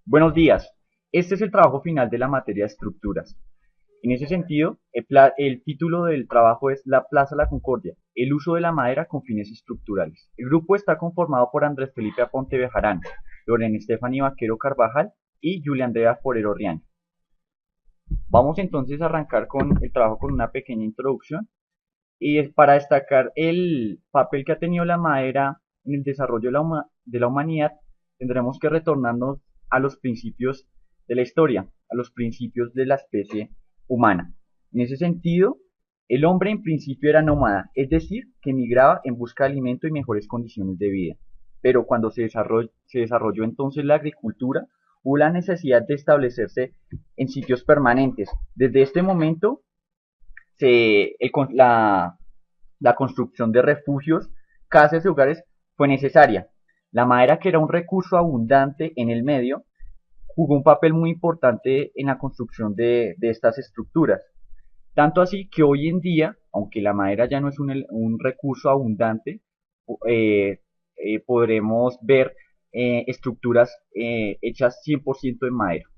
Buenos días. Este es el trabajo final de la materia de estructuras. En ese sentido, el título del trabajo es La Plaza La Concordia, el uso de la madera con fines estructurales. El grupo está conformado por Andrés Felipe Aponte Bejarano, Lorena Estefany Vaquero Carvajal y Julia Andrea Forero Riaño. Vamos entonces a arrancar con el trabajo con una pequeña introducción y es para destacar el papel que ha tenido la madera en el desarrollo de la humanidad. Tendremos que retornarnos a los principios de la historia, a los principios de la especie humana. En ese sentido, el hombre en principio era nómada, es decir, que migraba en busca de alimento y mejores condiciones de vida. Pero cuando se desarrolló entonces la agricultura, hubo la necesidad de establecerse en sitios permanentes. Desde este momento, la construcción de refugios, casas y hogares fue necesaria. La madera, que era un recurso abundante en el medio, jugó un papel muy importante en la construcción de estas estructuras. Tanto así que hoy en día, aunque la madera ya no es un recurso abundante, podremos ver estructuras hechas 100% en madera.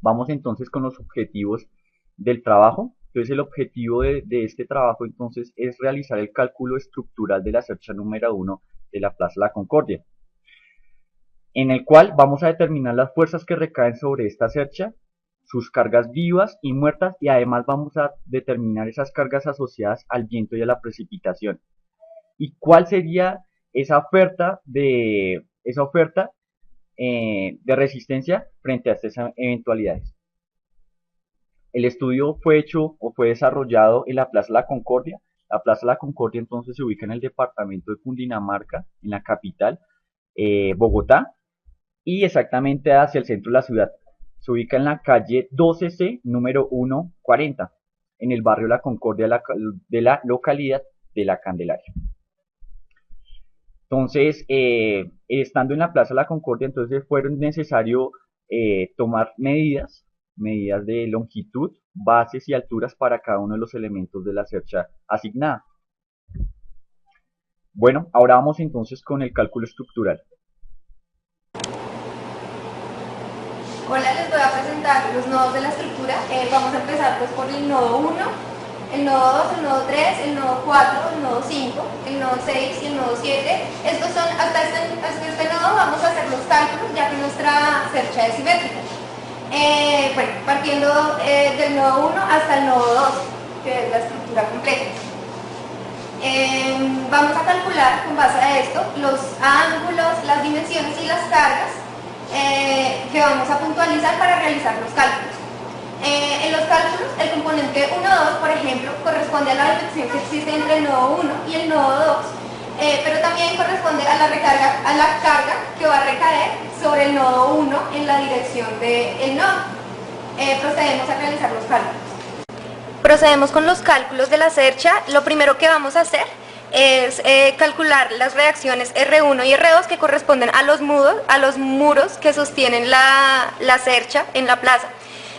Vamos entonces con los objetivos del trabajo. Entonces el objetivo de este trabajo entonces es realizar el cálculo estructural de la cercha número 1 de la Plaza La Concordia, en el cual vamos a determinar las fuerzas que recaen sobre esta cercha, sus cargas vivas y muertas, y además vamos a determinar esas cargas asociadas al viento y a la precipitación. ¿Y cuál sería esa oferta de resistencia frente a estas eventualidades? El estudio fue hecho o fue desarrollado en la Plaza La Concordia. La Plaza La Concordia entonces se ubica en el departamento de Cundinamarca, en la capital, Bogotá, y exactamente hacia el centro de la ciudad. Se ubica en la calle 12C, número 140, en el barrio La Concordia de la localidad de La Candelaria. Entonces, estando en la Plaza La Concordia, entonces fue necesario tomar medidas de longitud, bases y alturas para cada uno de los elementos de la cercha asignada. Bueno, ahora vamos entonces con el cálculo estructural. Hola, les voy a presentar los nodos de la estructura. Vamos a empezar pues por el nodo 1, el nodo 2, el nodo 3, el nodo 4, el nodo 5, el nodo 6 y el nodo 7. Estos son, hasta este nodo vamos a hacer los cálculos, ya que nuestra cercha es simétrica. Bueno, partiendo del nodo 1 hasta el nodo 2, que es la estructura completa. Vamos a calcular con base a esto los ángulos, las dimensiones y las cargas que vamos a puntualizar para realizar los cálculos. En los cálculos, el componente 1,2, por ejemplo, corresponde a la dirección que existe entre el nodo 1 y el nodo 2, pero también corresponde a la carga que va a recaer sobre el nodo 1 en la dirección del nodo. Procedemos a realizar los cálculos. Procedemos con los cálculos de la cercha. Lo primero que vamos a hacer es calcular las reacciones R1 y R2 que corresponden a los muros que sostienen la cercha en la plaza.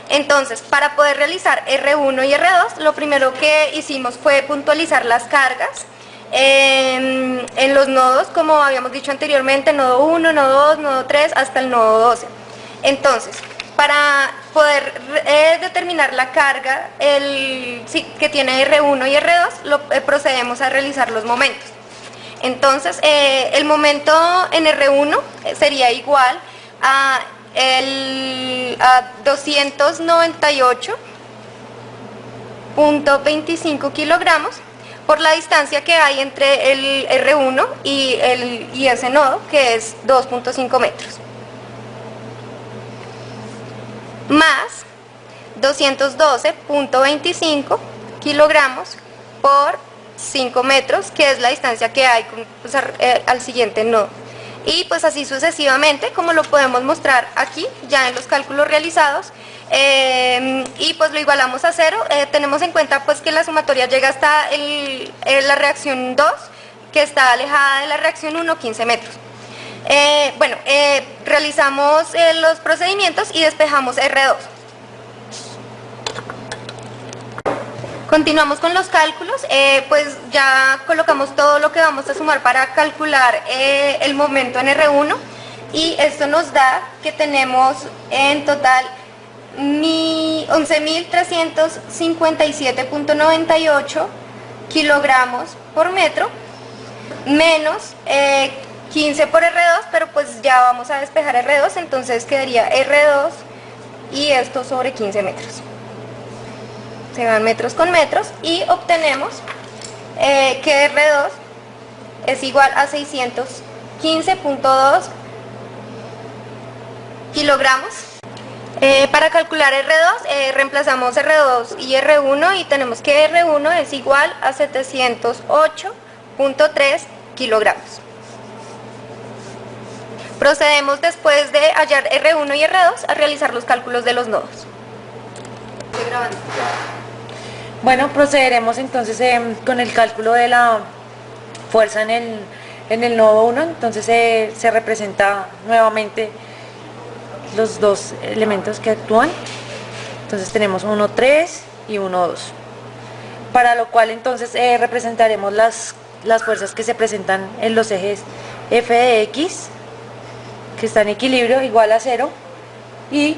Entonces, para poder realizar R1 y R2, lo primero que hicimos fue puntualizar las cargas en los nodos, como habíamos dicho anteriormente, nodo 1, nodo 2, nodo 3, hasta el nodo 12. Entonces, para poder determinar la carga que tiene R1 y R2, procedemos a realizar los momentos. Entonces, el momento en R1 sería igual a 298.25 kilogramos por la distancia que hay entre el R1 y ese nodo, que es 2.5 metros. Más 212.25 kilogramos por 5 metros, que es la distancia que hay al siguiente nodo. Y pues así sucesivamente, como lo podemos mostrar aquí, ya en los cálculos realizados, y pues lo igualamos a 0. Tenemos en cuenta pues que la sumatoria llega hasta la reacción 2, que está alejada de la reacción 1, 15 metros. Realizamos los procedimientos y despejamos R2. Continuamos con los cálculos, pues ya colocamos todo lo que vamos a sumar para calcular el momento en R1. y esto nos da que tenemos en total 11.357.98 kilogramos por metro, menos 15 por R2, pero pues ya vamos a despejar R2, entonces quedaría R2 y esto sobre 15 metros. Se van metros con metros y obtenemos que R2 es igual a 615.2 kilogramos. Para calcular R2 reemplazamos R2 y R1 y tenemos que R1 es igual a 708.3 kilogramos. Procedemos después de hallar R1 y R2 a realizar los cálculos de los nodos. Estoy grabando. Bueno, procederemos entonces con el cálculo de la fuerza en el nodo 1. Entonces se representa nuevamente los dos elementos que actúan. Entonces tenemos 1, 3 y 1, 2. Para lo cual entonces representaremos las fuerzas que se presentan en los ejes F de X, que está en equilibrio, igual a 0. Y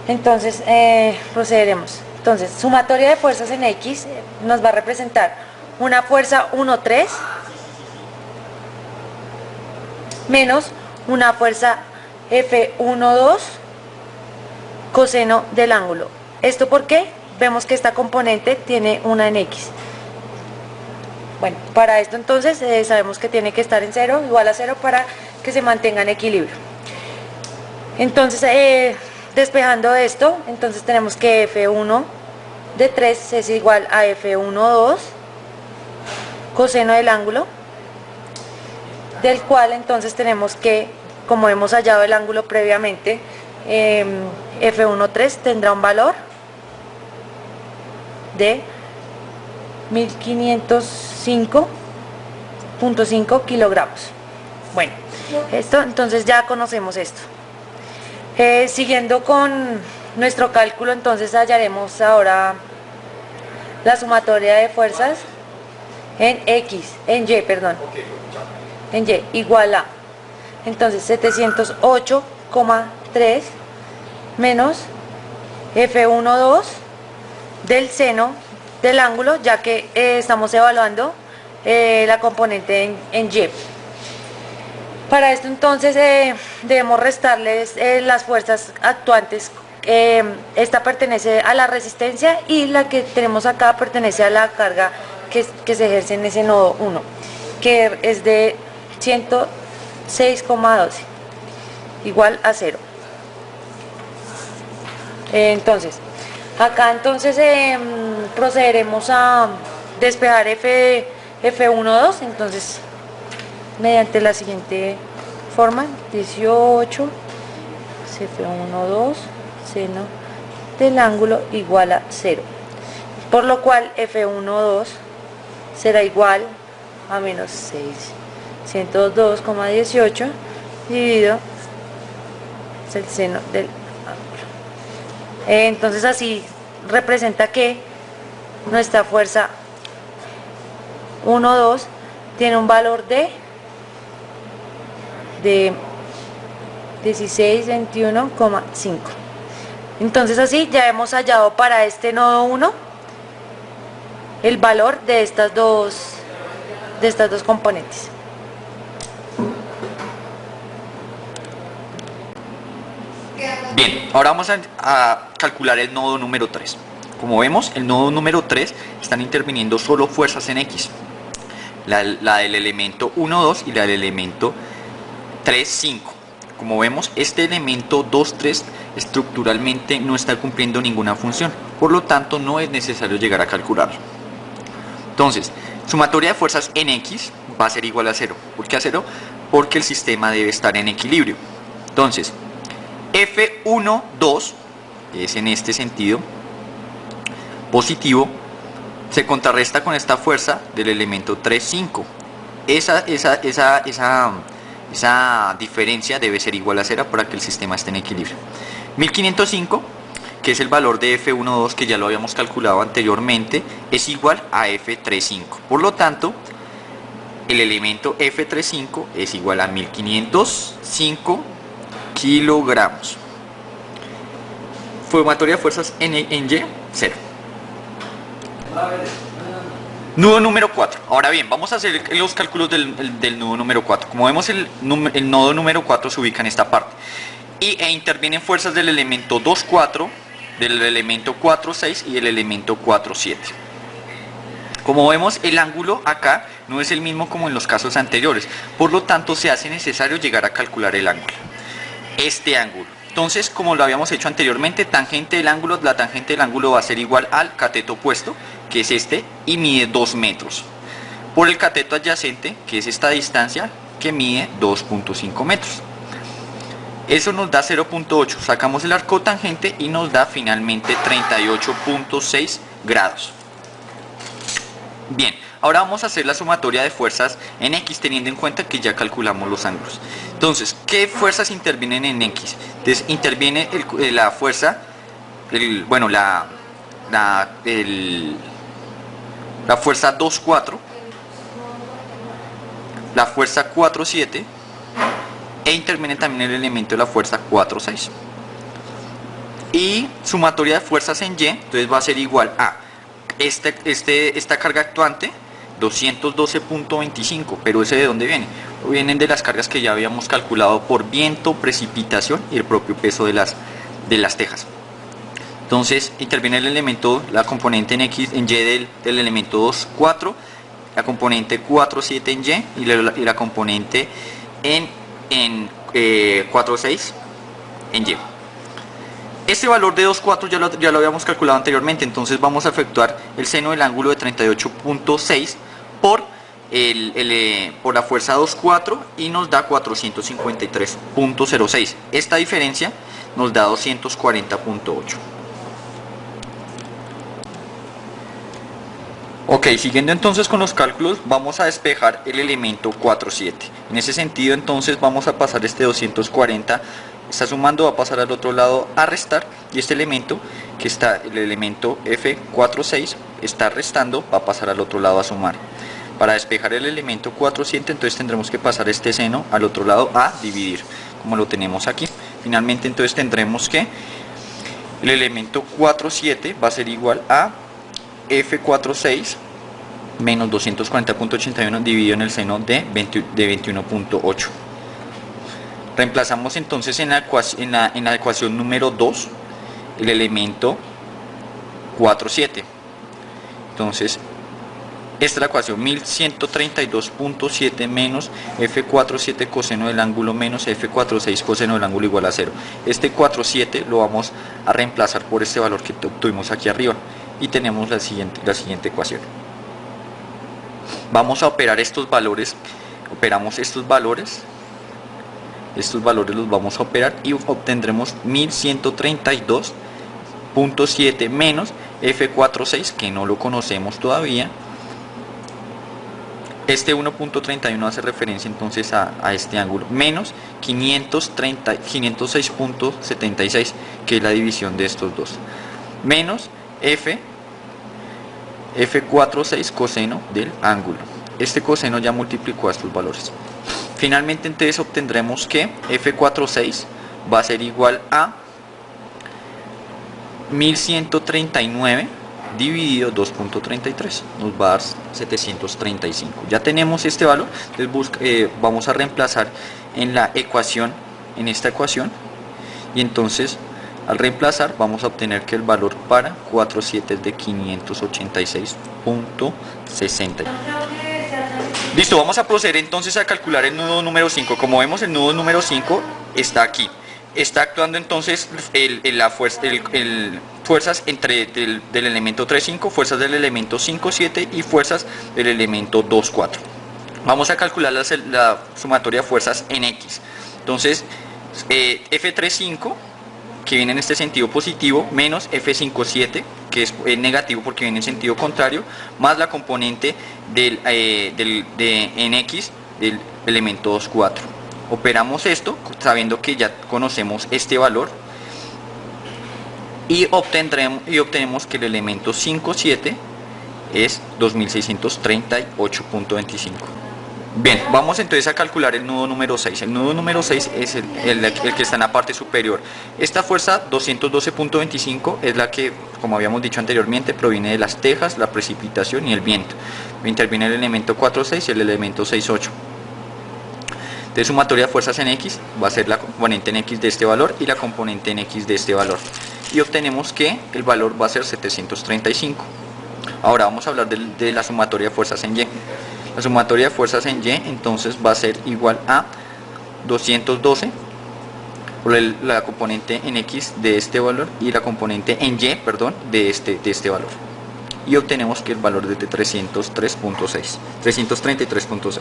entonces procederemos. Entonces, sumatoria de fuerzas en X nos va a representar una fuerza 1, 3 menos una fuerza F1, 2 coseno del ángulo. ¿Esto por qué? Vemos que esta componente tiene una en X. Bueno, para esto entonces sabemos que tiene que estar en 0, igual a 0, para que se mantenga en equilibrio. Entonces, despejando esto, entonces tenemos que F1 de 3 es igual a F1, 2 coseno del ángulo, del cual entonces tenemos que, como hemos hallado el ángulo previamente, F1, 3 tendrá un valor de 1505.5 kilogramos. Bueno, esto entonces ya conocemos esto. Siguiendo con nuestro cálculo, entonces hallaremos ahora la sumatoria de fuerzas en Y igual a, entonces 708,3 menos F1, 2 del seno del ángulo, ya que estamos evaluando la componente en Y. Para esto entonces debemos restarles las fuerzas actuantes. Esta pertenece a la resistencia y la que tenemos acá pertenece a la carga que se ejerce en ese nodo 1, que es de 106,12, igual a 0. Entonces, acá entonces procederemos a despejar F1, 2, entonces mediante la siguiente forma: 18 F1, 2 seno del ángulo igual a 0, por lo cual F1, 2 será igual a menos 602,18 dividido el seno del ángulo. Entonces así representa que nuestra fuerza 1, 2 tiene un valor de 1621,5. Entonces así ya hemos hallado para este nodo 1 el valor de estas dos componentes. Bien, ahora vamos a calcular el nodo número 3. Como vemos, el nodo número 3 están interviniendo solo fuerzas en X. La del elemento 1, 2 y la del elemento 3, 5. Como vemos, este elemento 2, 3 estructuralmente no está cumpliendo ninguna función. Por lo tanto, no es necesario llegar a calcularlo. Entonces, sumatoria de fuerzas en X va a ser igual a 0. ¿Por qué a 0? Porque el sistema debe estar en equilibrio. Entonces, F1, 2, que es en este sentido positivo, se contrarresta con esta fuerza del elemento 3, 5. Esa diferencia debe ser igual a 0 para que el sistema esté en equilibrio. 1505, que es el valor de F1, 2, que ya lo habíamos calculado anteriormente, es igual a F3, 5. Por lo tanto, el elemento F35 es igual a 1505 kilogramos. Sumatoria de fuerzas en Y, 0. Nudo número 4. Ahora bien, vamos a hacer los cálculos del nudo número 4. Como vemos, el nodo número 4 se ubica en esta parte. E intervienen fuerzas del elemento 2,4, del elemento 4,6 y el elemento 4,7. Como vemos, el ángulo acá no es el mismo como en los casos anteriores. Por lo tanto, se hace necesario llegar a calcular el ángulo. Este ángulo. Entonces, como lo habíamos hecho anteriormente, tangente del ángulo, la tangente del ángulo va a ser igual al cateto opuesto, que es este, y mide 2 metros. Por el cateto adyacente, que es esta distancia, que mide 2,5 metros. Eso nos da 0,8. Sacamos el arco tangente y nos da finalmente 38,6 grados. Bien, ahora vamos a hacer la sumatoria de fuerzas en X, teniendo en cuenta que ya calculamos los ángulos. Entonces, ¿qué fuerzas intervienen en X? Entonces, interviene la fuerza, la fuerza 2,4, la fuerza 4,7 e interviene también el elemento de la fuerza 4,6. Y sumatoria de fuerzas en Y, entonces va a ser igual a esta carga actuante, 212,25, pero ¿ese de dónde viene? Vienen de las cargas que ya habíamos calculado por viento, precipitación y el propio peso de las tejas. Entonces interviene el elemento, la componente en X, en Y del elemento 2,4, la componente 4,7 en Y y la componente en 4,6 en Y. Este valor de 2,4 ya lo habíamos calculado anteriormente, entonces vamos a efectuar el seno del ángulo de 38,6 por la fuerza 2,4 y nos da 453,06. Esta diferencia nos da 240,8. Ok, siguiendo entonces con los cálculos, vamos a despejar el elemento 4,7. En ese sentido, entonces vamos a pasar este 240, está sumando, va a pasar al otro lado a restar, y este elemento, que está el elemento F4,6, está restando, va a pasar al otro lado a sumar. Para despejar el elemento 4,7, entonces tendremos que pasar este seno al otro lado a dividir, como lo tenemos aquí. Finalmente, entonces tendremos que el elemento 4,7 va a ser igual a F4,6 menos 240,81 dividido en el seno de 21,8. Reemplazamos entonces en la ecuación número 2 el elemento 4,7. Entonces, esta es la ecuación: 1132,7 menos F4,7 coseno del ángulo menos F4,6 coseno del ángulo igual a 0. Este 4,7 lo vamos a reemplazar por este valor que obtuvimos aquí arriba. Y tenemos la siguiente ecuación. Vamos a operar estos valores. Operamos estos valores los vamos a operar y obtendremos 1132,7 menos F4,6, que no lo conocemos todavía. Este 1,31 hace referencia entonces a este ángulo, menos 506,76, que es la división de estos dos, menos F4,6 coseno del ángulo. Este coseno ya multiplicó a estos valores. Finalmente, entonces obtendremos que F4,6 va a ser igual a 1139 dividido 2,33, nos va a dar 735. Ya tenemos este valor, entonces vamos a reemplazar en esta ecuación, y entonces al reemplazar vamos a obtener que el valor para 4,7 es de 586,60. Listo, vamos a proceder entonces a calcular el nudo número 5. Como vemos, el nudo número 5 está aquí. Está actuando entonces fuerzas del elemento 3,5, fuerzas del elemento 5,7 y fuerzas del elemento 2,4. Vamos a calcular la sumatoria de fuerzas en X. Entonces, F3,5, que viene en este sentido positivo, menos F5,7, que es negativo porque viene en sentido contrario, más la componente en X del elemento 2,4. Operamos esto sabiendo que ya conocemos este valor y obtenemos que el elemento 5,7 es 2638,25. Bien, vamos entonces a calcular el nudo número 6. El nudo número 6 es el que está en la parte superior. Esta fuerza 212.25 es la que, como habíamos dicho anteriormente, proviene de las tejas, la precipitación y el viento. Interviene el elemento 4,6 y el elemento 6,8. De sumatoria de fuerzas en X va a ser la componente en X de este valor y la componente en X de este valor. Y obtenemos que el valor va a ser 735. Ahora vamos a hablar de la sumatoria de fuerzas en Y. La sumatoria de fuerzas en Y entonces va a ser igual a 212 por la componente en X de este valor y la componente en Y, perdón, de este valor. Y obtenemos que el valor es de 333.6.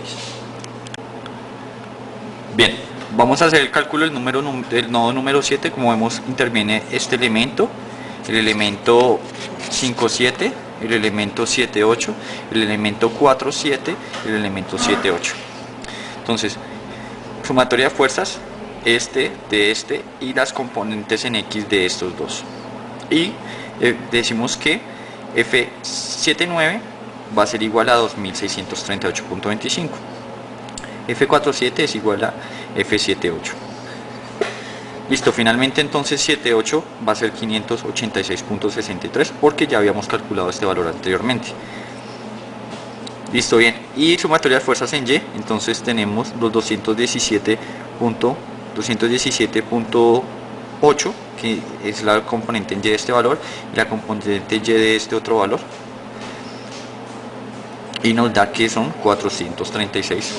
Bien, vamos a hacer el cálculo del nodo número 7. Como vemos, interviene este elemento, el elemento 5,7, el elemento 7,8, el elemento 4,7, el elemento 7,8. Entonces, sumatoria de fuerzas, de este y las componentes en X de estos dos. Y decimos que F79 va a ser igual a 2638.25. F47 es igual a F78. Listo, finalmente entonces 7,8 va a ser 586.63 porque ya habíamos calculado este valor anteriormente. Listo, bien. Y sumatoria de fuerzas en Y, entonces tenemos los 217.8, que es la componente en Y de este valor, y la componente Y de este otro valor. Y nos da que son 436.